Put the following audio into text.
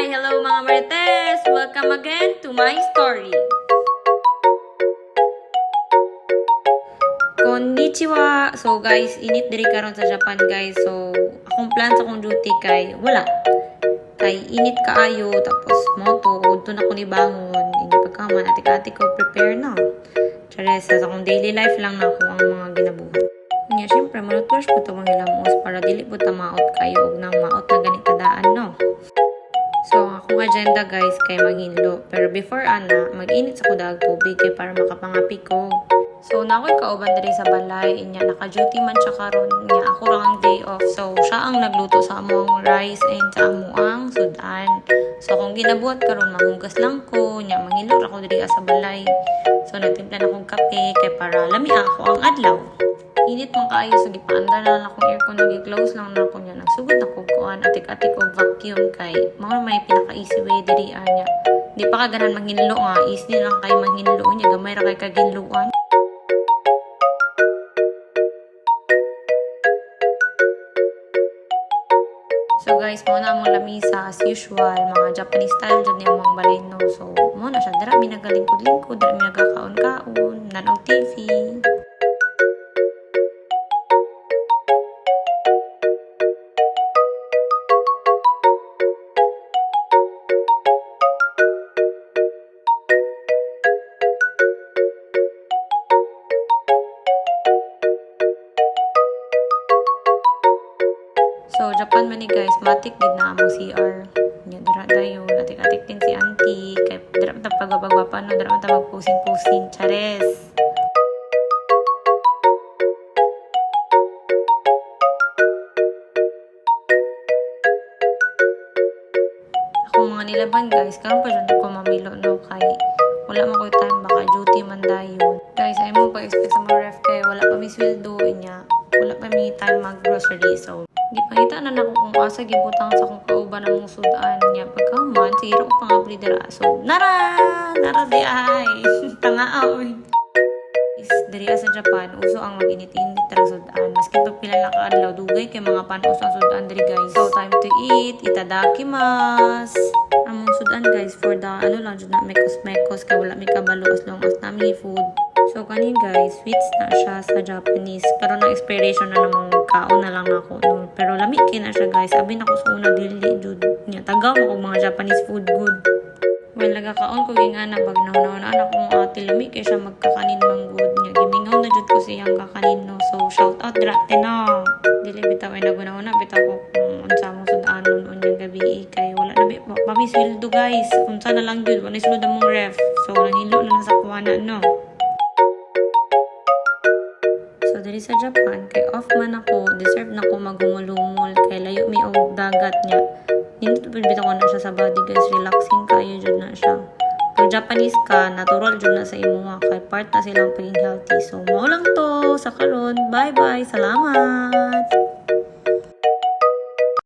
Hi! Hello mga Marites! Welcome again to my story. Konnichiwa! So guys, init diri karon sa Japan guys. So, akong plan sa akong duty kay wala. Kay init kaayo tapos moto, udto na ko ni bangon. Hindi pagkaman, atik-atik ko prepare na. Chares, sa akong daily life lang na ako ang mga ginabuhat. Nga, syempre, manutwash po ito mga ilamos para dili po tamaot kayo og nang maot na ganit tadaan, no? So, ang akong agenda guys kay maghinlo. Pero before ana, mag-init sa kudag tubig kay para makapangapi ko. So, na ako'y kauban diri sa balay. Inya, naka-duty man siya karon. Inya, ako lang ang day off. So, siya ang nagluto sa among rice and sa amuang sudan. So, kung ginabuhat karon mahugas lang ko. Inya, manghilo ako diri sa balay. So, nagtimpla na akong kape kay para lami ako ang adlaw. Init man kaayo sa gipaanda na lang akong aircon nagi-close lang na ako niya. Nagsugod na ko kuan atik-atik og vacuum kay mao may pinaka-easy way diri anya. Di pa ka ganahan manghinlo nga, easy lang kay manghinlo nya gamay ra kay kaginluan. So guys, mo na among lamisa as usual, mga Japanese style jud ni among balay no. So, mo na siya dira mi nagalingkod-lingkod, dira mi nagakaon-kaon, nanog TV. So, Japan man ni guys, matik gid na among CR. Nya dira dayon, atik-atik din si auntie. Kay dira man ta pagwapagwapa no, dira man ta magpusing-pusing. Chares. Ako mga nilaban guys, karon pa jud ko mamilo no kay wala man koy time baka duty man dayon. Guys, ay mo pa-expect sa mga ref kay wala pa mi sweldo niya. Wala pa mi time mag-grocery. So, gipangita na nako kung asa gibutang sa kong kauban ng mga sudan niya pagkaman sige ra ko pangabli dira so nara di ay tanga oy is diri sa Japan uso ang mag-init-init ra sudan maski pag pila na kaadlaw dugay kay mga panos ang sudan diri guys. So time to eat, itadakimasu. Among sudan guys for the lang jud na mekos kay wala mi kabalo as long as nami food. So, kanin guys, sweets na siya sa Japanese. Pero na expiration na namang kaon na lang ako. No? Pero lamig na siya guys. Sabi na ko sa una, dili jud niya. Tagaw mo kong mga Japanese food good. Well, nagakaon ko yung anak. Pag nauna na akong ate lamig kaya siya magkakanin mang good niya. Gimingaw na jud ko siyang kakanin no. So, shout out drate no. Dili bitaw ay naguna-una. Bitaw ko kung unsa mong sudanon unyang gabi. Kay wala na pamiswildo guys. Unsa na lang jud. Wala isulod mong ref. So, nanghilo na sa kuwana no. So, diri sa Japan, kay off man ako, deserve na ko maghumulumol, kay layo mi og dagat niya. Hindi bitaw ko na siya sa body guys, relaxing kayo jud na siya. Pag Japanese ka, natural jud na sa imuha, kay part na silang paging healthy. So, mo lang to, sa karon, bye-bye, salamat!